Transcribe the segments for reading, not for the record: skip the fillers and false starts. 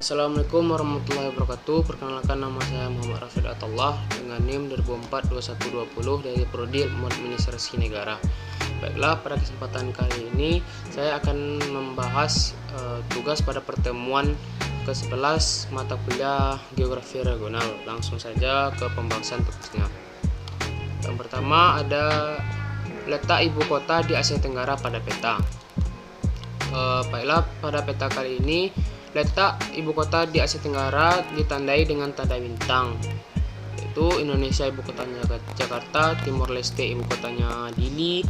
Assalamualaikum warahmatullahi wabarakatuh. Perkenalkan, nama saya Muhammad Rafiq Atullah dengan NIM 2004-2120 dari Prodi Ilmu Administrasi Negara. Baiklah, pada kesempatan kali ini saya akan membahas tugas pada pertemuan ke-11 mata kuliah Geografi Regional. Langsung saja ke pembahasan tugasnya. Yang pertama ada letak ibu kota di Asia Tenggara pada peta. Baiklah, pada peta kali ini letak ibu kota di Asia Tenggara ditandai dengan tanda bintang, yaitu Indonesia ibu kotanya Jakarta, Timor Leste ibu kotanya Dili,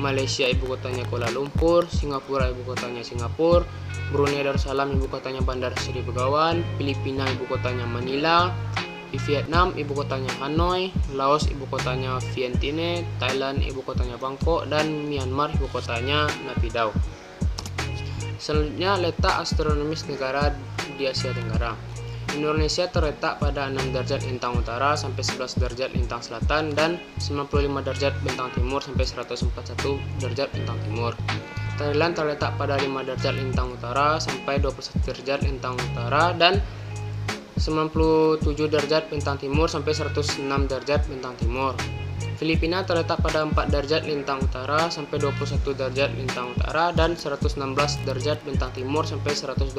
Malaysia ibu kotanya Kuala Lumpur, Singapura ibu kotanya Singapura, Brunei Darussalam ibu kotanya Bandar Seri Begawan, Filipina ibu kotanya Manila, di Vietnam ibu kotanya Hanoi, Laos ibu kotanya Vientiane, Thailand ibu kotanya Bangkok, dan Myanmar ibu kotanya Naypyidaw. Selanjutnya, letak astronomis negara di Asia Tenggara. Indonesia terletak pada 6 derajat lintang utara sampai 11 derajat lintang selatan dan 95 derajat bintang timur sampai 141 derajat bintang timur. Thailand terletak pada 5 derajat lintang utara sampai 21 derajat lintang utara dan 97 derajat bintang timur sampai 106 derajat bintang timur. Filipina terletak pada 4 derajat lintang utara sampai 21 derajat lintang utara dan 116 derajat bintang timur sampai 128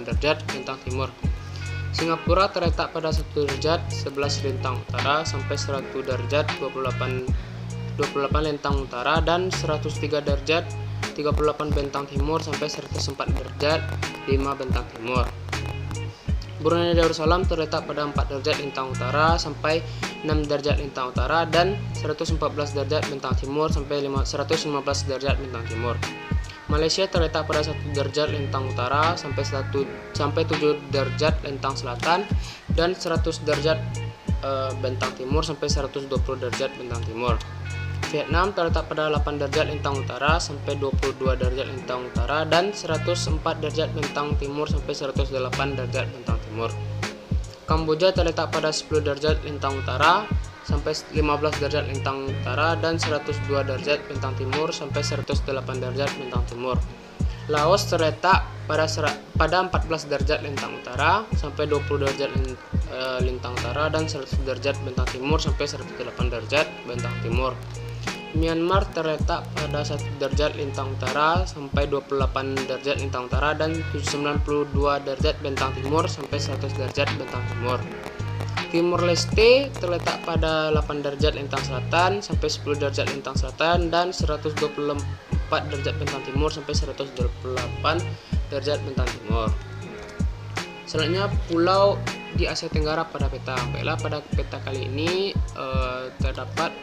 derajat bintang timur. Singapura terletak pada 1 derajat 11 lintang utara sampai 100 derajat 28 lintang utara dan 103 derajat 38 bintang timur sampai 104 derajat 5 bintang timur. Brunei Darussalam terletak pada 4 derajat lintang utara sampai 6 derajat lintang utara dan 114 derajat bintang timur sampai 115 derajat bintang timur. Malaysia terletak pada 1 derajat lintang utara sampai 7 derajat lintang selatan dan 100 derajat bintang timur sampai 120 derajat bintang timur. Vietnam terletak pada 8 derajat lintang utara sampai 22 derajat lintang utara dan 104 derajat bintang timur sampai 108 derajat bintang timur. Kamboja terletak pada 10 derajat lintang utara sampai 15 derajat lintang utara dan 102 derajat bintang timur sampai 108 derajat bintang timur. Laos terletak pada 14 derajat lintang utara sampai 20 derajat lintang utara dan 100 derajat bintang timur sampai 108 derajat bintang timur. Myanmar terletak pada 1 derajat lintang utara sampai 28 derajat lintang utara dan 92 derajat bintang timur sampai 100 derajat bintang timur. Timor Leste terletak pada 8 derajat lintang selatan sampai 10 derajat lintang selatan dan 124 derajat bintang timur sampai 128 derajat bintang timur. Selanjutnya, pulau di Asia Tenggara pada peta. Baiklah, pada peta kali ini terdapat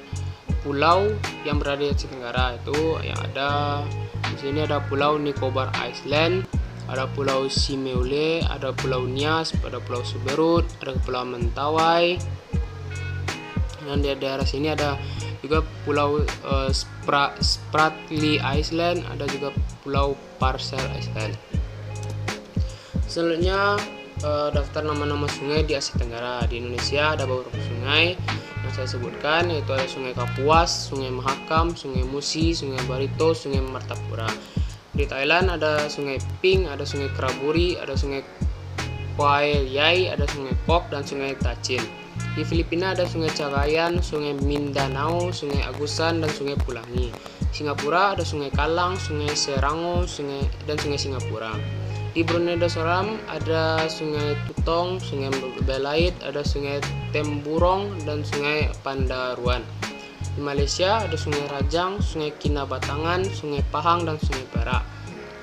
pulau yang berada di Asia Tenggara, itu yang ada di sini ada Pulau Nicobar Island, ada Pulau Simeulue, ada Pulau Nias, ada Pulau Siberut, ada Pulau Mentawai, dan di daerah sini ada juga Pulau Spratly Island, ada juga Pulau Parcel Island. Selanjutnya, daftar nama-nama sungai di Asia Tenggara. Di Indonesia ada beberapa sungai yang saya sebutkan, yaitu ada Sungai Kapuas, Sungai Mahakam, Sungai Musi, Sungai Barito, Sungai Martapura. Di Thailand ada Sungai Ping, ada Sungai Keraburi, ada Sungai Kuai Yai, ada Sungai Kok, dan Sungai Tachin. Di Filipina ada Sungai Cagayan, Sungai Mindanao, Sungai Agusan, dan Sungai Pulangi. Singapura ada Sungai Kalang, Sungai Serango, dan Sungai Singapura. Di Brunei Darussalam ada Sungai Tutong, Sungai Belait, ada Sungai Temburong, dan Sungai Pandaruan. Di Malaysia ada Sungai Rajang, Sungai Kinabatangan, Sungai Pahang, dan Sungai Perak.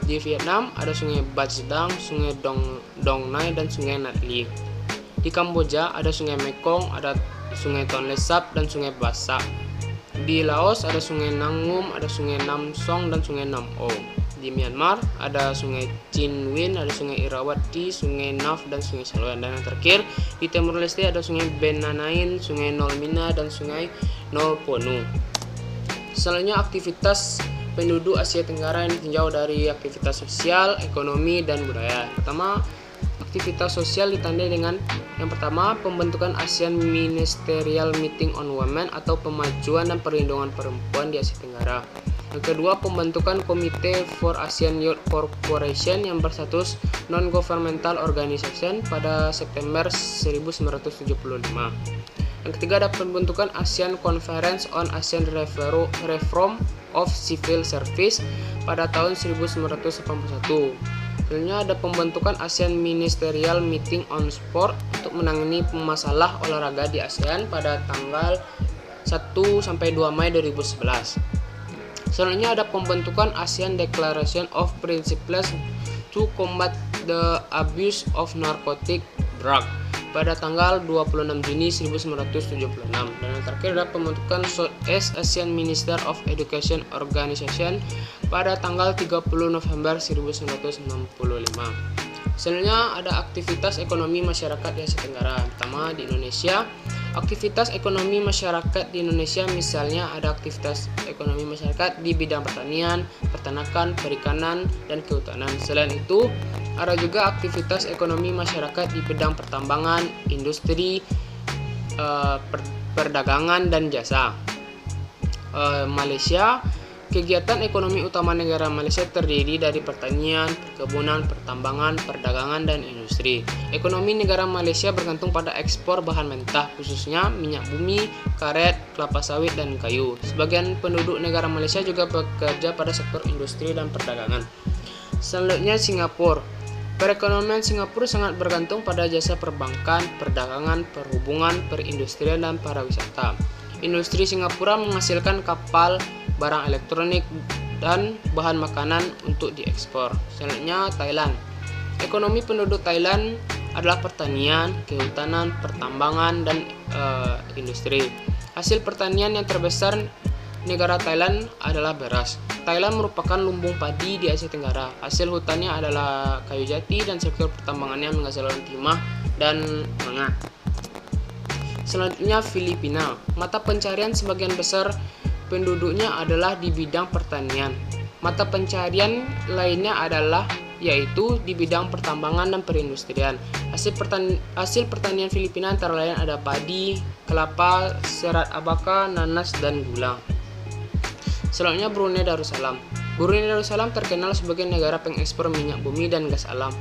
Di Vietnam ada Sungai Bajdang, Sungai Dong Nai, dan Sungai Nat Ly. Di Kamboja ada Sungai Mekong, ada Sungai Tonle Sap, dan Sungai Basak. Di Laos ada Sungai Nangum, ada Sungai Nam Song, dan Sungai Nam O. Di Myanmar ada Sungai Chin Win, ada Sungai Irrawaddy, Sungai Naf, dan Sungai Salween. Dan yang terakhir, di Timor Leste ada Sungai Benanain, Sungai Nolmina, dan Sungai Nolponu. Selanjutnya, aktivitas penduduk Asia Tenggara yang ditinjau dari aktivitas sosial, ekonomi, dan budaya. Pertama, aktivitas sosial ditandai dengan yang pertama, pembentukan ASEAN Ministerial Meeting on Women atau pemajuan dan perlindungan perempuan di Asia Tenggara. Yang kedua, pembentukan Komite for ASEAN Youth Corporation yang berstatus non-governmental organization pada September 1975. Yang ketiga, ada pembentukan ASEAN Conference on ASEAN Reform of Civil Service pada tahun 1981. Selanjutnya ada pembentukan ASEAN Ministerial Meeting on Sport untuk menangani masalah olahraga di ASEAN pada tanggal 1-2 Mei 2011. Selanjutnya ada pembentukan ASEAN Declaration of Principles to Combat the Abuse of Narcotic Drug pada tanggal 26 Juni 1976. Dan yang terakhir adalah pembentukan Southeast Asian Minister of Education Organization pada tanggal 30 November 1965. Selanjutnya ada aktivitas ekonomi masyarakat di Asia Tenggara. Pertama, di Indonesia. Aktivitas ekonomi masyarakat di Indonesia misalnya ada aktivitas ekonomi masyarakat di bidang pertanian, peternakan, perikanan, dan kehutanan. Selain itu, ada juga aktivitas ekonomi masyarakat di bidang pertambangan, industri, perdagangan, dan jasa. Malaysia. Kegiatan ekonomi utama negara Malaysia terdiri dari pertanian, perkebunan, pertambangan, perdagangan, dan industri. Ekonomi negara Malaysia bergantung pada ekspor bahan mentah, khususnya minyak bumi, karet, kelapa sawit, dan kayu. Sebagian penduduk negara Malaysia juga bekerja pada sektor industri dan perdagangan. Selanjutnya, Singapura. Perekonomian Singapura sangat bergantung pada jasa perbankan, perdagangan, perhubungan, perindustrian, dan pariwisata. Industri Singapura menghasilkan kapal, barang elektronik, dan bahan makanan untuk diekspor. Selanjutnya, Thailand. Ekonomi penduduk Thailand adalah pertanian, kehutanan, pertambangan, dan industri. Hasil pertanian yang terbesar negara Thailand adalah beras. Thailand merupakan lumbung padi di Asia Tenggara. Hasil hutannya adalah kayu jati dan sektor pertambangannya menghasilkan timah dan manga. Selanjutnya, Filipina. Mata pencarian sebagian besar penduduknya adalah di bidang pertanian. Mata pencarian lainnya adalah yaitu di bidang pertambangan dan perindustrian. Hasil pertanian Filipina antara lain ada padi, kelapa, serat abaka, nanas, dan gula. Selanjutnya, Brunei Darussalam. Brunei Darussalam terkenal sebagai negara pengekspor minyak bumi dan gas alam.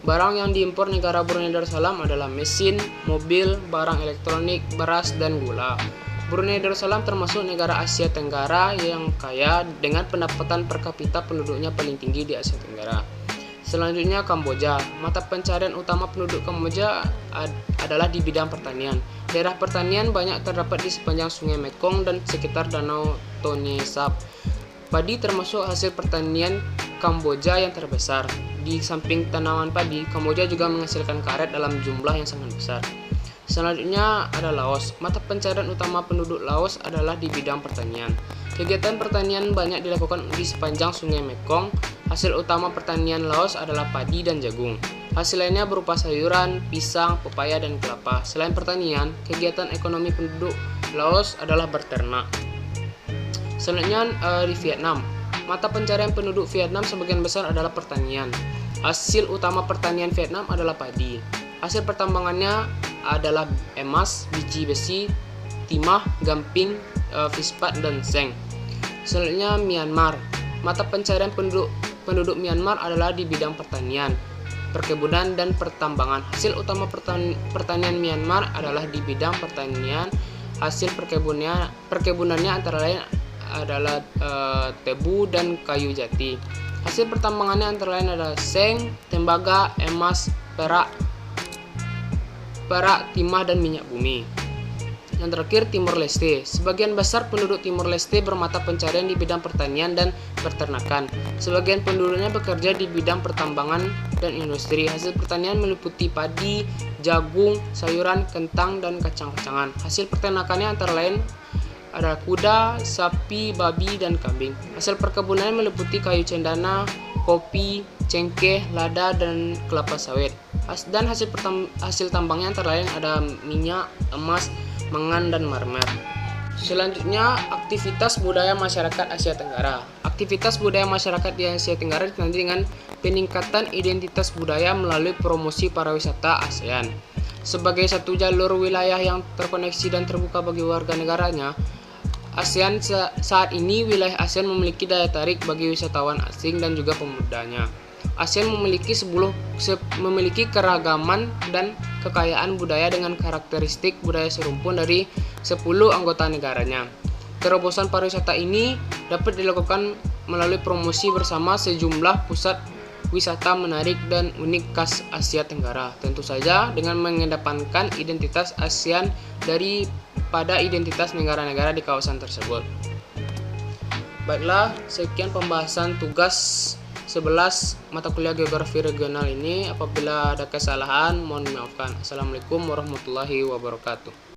Barang yang diimpor negara Brunei Darussalam adalah mesin, mobil, barang elektronik, beras, dan gula. Brunei Darussalam termasuk negara Asia Tenggara yang kaya dengan pendapatan per kapita penduduknya paling tinggi di Asia Tenggara. Selanjutnya, Kamboja. Mata pencarian utama penduduk Kamboja adalah di bidang pertanian. Daerah pertanian banyak terdapat di sepanjang Sungai Mekong dan sekitar Danau Tonle Sap. Padi termasuk hasil pertanian Kamboja yang terbesar. Di samping tanaman padi, Kamboja juga menghasilkan karet dalam jumlah yang sangat besar. Selanjutnya ada Laos. Mata pencarian utama penduduk Laos adalah di bidang pertanian. Kegiatan pertanian banyak dilakukan di sepanjang Sungai Mekong. Hasil utama pertanian Laos adalah padi dan jagung. Hasil lainnya berupa sayuran, pisang, pepaya, dan kelapa. Selain pertanian, kegiatan ekonomi penduduk Laos adalah berternak. Selanjutnya di Vietnam. Mata pencarian penduduk Vietnam sebagian besar adalah pertanian. Hasil utama pertanian Vietnam adalah padi. Hasil pertambangannya adalah emas, biji besi, timah, gamping, fispat, dan seng. Selanjutnya, Myanmar. Mata pencarian penduduk Myanmar adalah di bidang pertanian, perkebunan, dan pertambangan. Hasil utama pertanian Myanmar adalah di bidang pertanian. Hasil perkebunannya antara lain adalah tebu dan kayu jati. Hasil pertambangannya antara lain adalah seng, tembaga, emas, perak, timah, dan minyak bumi. Yang terakhir, Timor Leste. Sebagian besar penduduk Timor Leste bermata pencarian di bidang pertanian dan peternakan. Sebagian penduduknya bekerja di bidang pertambangan dan industri. Hasil pertanian meliputi padi, jagung, sayuran, kentang, dan kacang-kacangan. Hasil peternakannya antara lain adalah kuda, sapi, babi, dan kambing. Hasil perkebunannya meliputi kayu cendana, kopi, cengkeh, lada, dan kelapa sawit. Dan hasil tambangnya antara lain ada minyak, emas, mangan, dan marmer. Selanjutnya, aktivitas budaya masyarakat Asia Tenggara. Aktivitas budaya masyarakat di Asia Tenggara ditandai dengan peningkatan identitas budaya melalui promosi pariwisata ASEAN. Sebagai satu jalur wilayah yang terkoneksi dan terbuka bagi warga negaranya, Saat ini wilayah ASEAN memiliki daya tarik bagi wisatawan asing dan juga pemudanya. ASEAN memiliki keragaman dan kekayaan budaya dengan karakteristik budaya serumpun dari 10 anggota negaranya. Terobosan pariwisata ini dapat dilakukan melalui promosi bersama sejumlah pusat wisata menarik dan unik khas Asia Tenggara. Tentu saja dengan mengedepankan identitas ASEAN daripada identitas negara-negara di kawasan tersebut. Baiklah, sekian pembahasan tugas 11 mata kuliah geografi regional ini. Apabila ada kesalahan, mohon dimaafkan. Assalamualaikum warahmatullahi wabarakatuh.